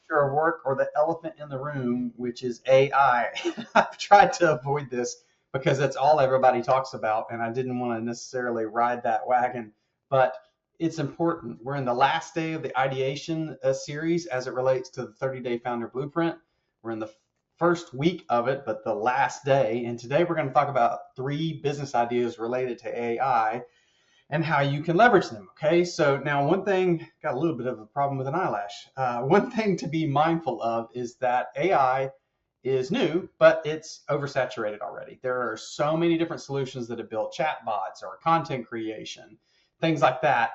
future of work or the elephant in the room, which is AI. I've tried to avoid this because that's all everybody talks about, and I didn't want to necessarily ride that wagon. But it's important. We're in the last day of the ideation series as it relates to the 30-day founder blueprint. We're in the first week of it, but the last day. And today we're going to talk about 3 business ideas related to AI and how you can leverage them. Okay, so now one thing, got a little bit of a problem with an eyelash. One thing to be mindful of is that AI is new, but it's oversaturated already. There are so many different solutions that have built chatbots or content creation, things like that.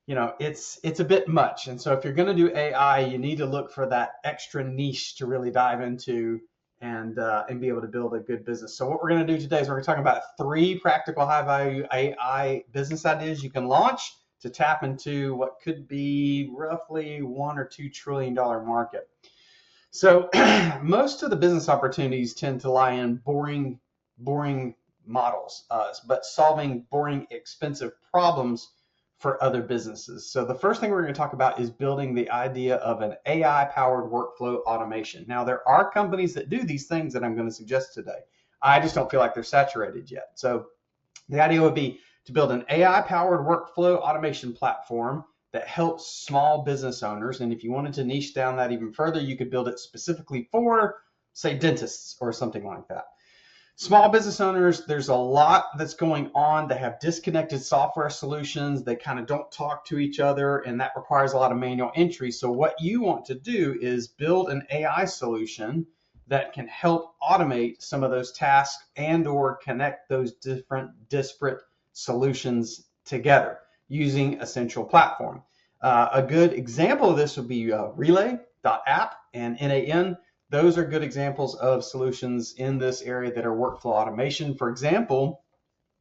It's a bit much. And so if you're going to do AI, you need to look for that extra niche to really dive into and be able to build a good business. So what we're going to do today is we're going to talk about 3 practical high value AI business ideas you can launch to tap into what could be roughly $1 or $2 trillion market. So most of the business opportunities tend to lie in boring models, but solving boring, expensive problems for other businesses. So the first thing we're going to talk about is building the idea of an AI-powered workflow automation. Now, there are companies that do these things that I'm going to suggest today. I just don't feel like they're saturated yet. So the idea would be to build an AI-powered workflow automation platform that helps small business owners. And if you wanted to niche down that even further, you could build it specifically for, say, dentists or something like that. Small business owners, there's a lot that's going on. They have disconnected software solutions. They kind of don't talk to each other, and that requires a lot of manual entry. So what you want to do is build an AI solution that can help automate some of those tasks and or connect those different disparate solutions together using a central platform. A good example of this would be relay.app and NAN. Those are good examples of solutions in this area that are workflow automation. For example,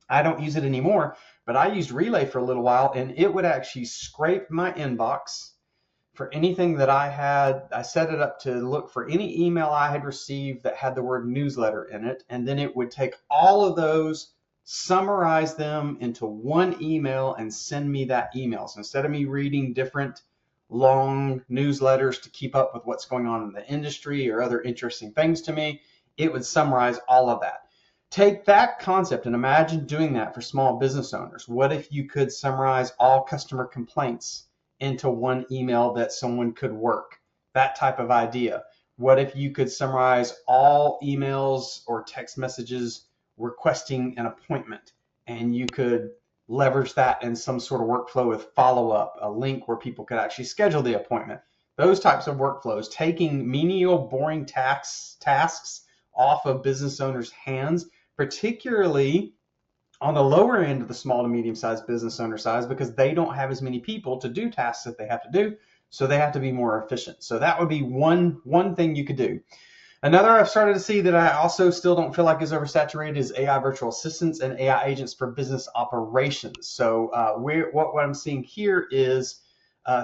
I don't use it anymore, but I used Relay for a little while, and it would actually scrape my inbox for anything that I had. I set it up to look for any email I had received that had the word newsletter in it, and then it would take all of those, summarize them into one email, and send me that email. So instead of me reading different long newsletters to keep up with what's going on in the industry or other interesting things to me, it would summarize all of that. Take that concept and imagine doing that for small business owners. What if you could summarize all customer complaints into one email that someone could work? That type of idea. What if you could summarize all emails or text messages requesting an appointment, and you could leverage that in some sort of workflow with follow-up, a link where people could actually schedule the appointment. Those types of workflows, taking menial, boring tasks off of business owners' hands, particularly on the lower end of the small to medium-sized business owner size, because they don't have as many people to do tasks that they have to do, so they have to be more efficient. So that would be one thing you could do. Another I've started to see that I also still don't feel like is oversaturated is AI virtual assistants and AI agents for business operations. So what I'm seeing here is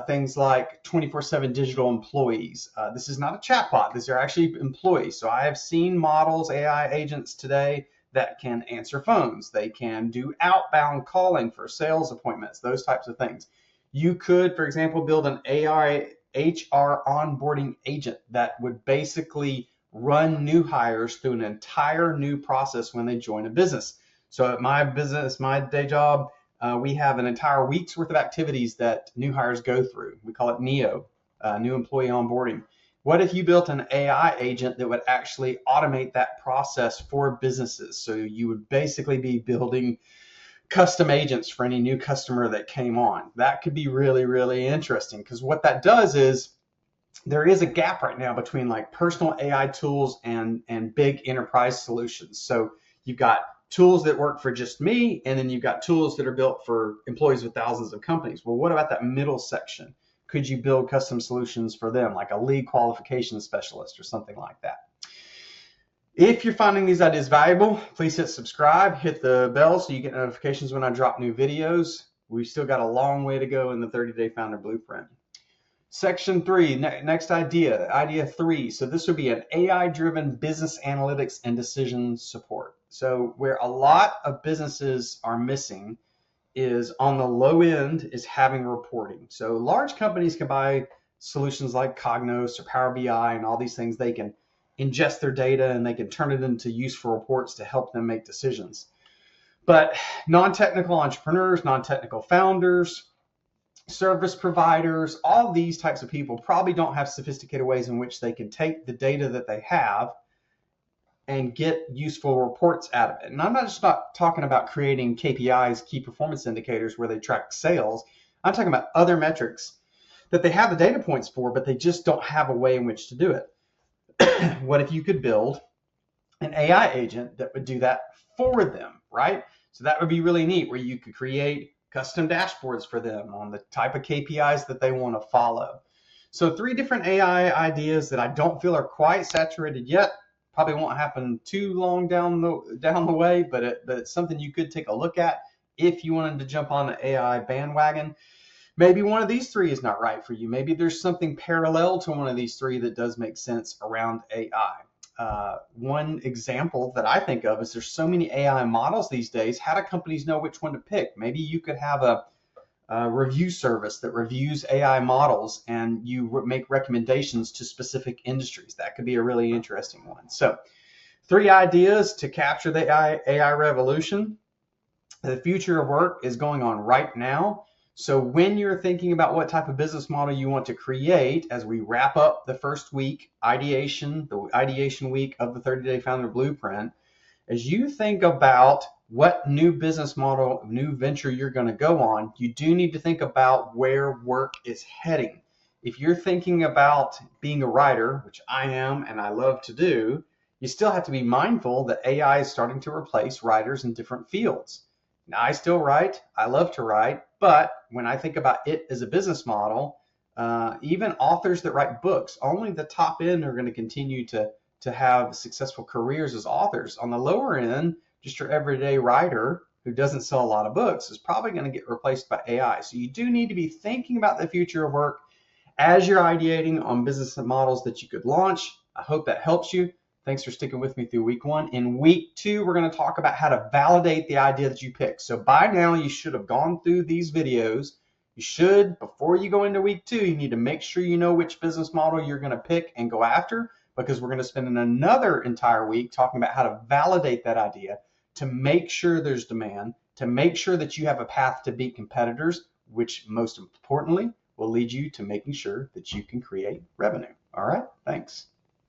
things like 24/7 digital employees. This is not a chatbot. These are actually employees. So I have seen models, AI agents today that can answer phones. They can do outbound calling for sales appointments, those types of things. You could, for example, build an AI HR onboarding agent that would basically run new hires through an entire new process when they join a business. So at my business, my day job, we have an entire week's worth of activities that new hires go through. We call it NEO, new employee onboarding. What if you built an AI agent that would actually automate that process for businesses? So you would basically be building custom agents for any new customer that came on. That could be really, really interesting, because what that does is there is a gap right now between like personal AI tools and big enterprise solutions. So you've got tools that work for just me, and then you've got tools that are built for employees with thousands of companies. Well, what about that middle section? Could you build custom solutions for them, like a lead qualification specialist or something like that? If you're finding these ideas valuable, please hit subscribe, hit the bell so you get notifications when I drop new videos. We've still got a long way to go in the 30-day founder blueprint. Section 3, next idea 3. So this would be an AI-driven business analytics and decision support. So where a lot of businesses are missing is on the low end is having reporting. So large companies can buy solutions like Cognos or Power BI and all these things, they can ingest their data and they can turn it into useful reports to help them make decisions. But non-technical entrepreneurs, non-technical founders, service providers, all these types of people probably don't have sophisticated ways in which they can take the data that they have and get useful reports out of it. And I'm not talking about creating KPIs, key performance indicators, where they track sales. I'm talking about other metrics that they have the data points for, but they just don't have a way in which to do it. What if you could build an AI agent that would do that for them, right? So that would be really neat, where you could create custom dashboards for them on the type of KPIs that they want to follow. So 3 different AI ideas that I don't feel are quite saturated yet. Probably won't happen too long down the way, but it's something you could take a look at if you wanted to jump on the AI bandwagon. Maybe one of these 3 is not right for you. Maybe there's something parallel to one of these 3 that does make sense around AI. One example that I think of is there's so many AI models these days. How do companies know which one to pick? Maybe you could have a review service that reviews AI models and you make recommendations to specific industries. That could be a really interesting one. So 3 ideas to capture the AI revolution. The future of work is going on right now. So when you're thinking about what type of business model you want to create, as we wrap up the first week, the ideation week of the 30-Day Founder Blueprint, as you think about what new business model, new venture you're going to go on, you do need to think about where work is heading. If you're thinking about being a writer, which I am and I love to do, you still have to be mindful that AI is starting to replace writers in different fields. Now, I still write, I love to write, but when I think about it as a business model, even authors that write books, only the top end are going to continue to have successful careers as authors. On the lower end, just your everyday writer who doesn't sell a lot of books is probably going to get replaced by AI. So you do need to be thinking about the future of work as you're ideating on business models that you could launch. I hope that helps you. Thanks for sticking with me through week 1. In week 2, we're going to talk about how to validate the idea that you pick. So by now, you should have gone through these videos. You should, before you go into week 2, you need to make sure you know which business model you're going to pick and go after, because we're going to spend another entire week talking about how to validate that idea, to make sure there's demand, to make sure that you have a path to beat competitors, which most importantly will lead you to making sure that you can create revenue. All right, thanks.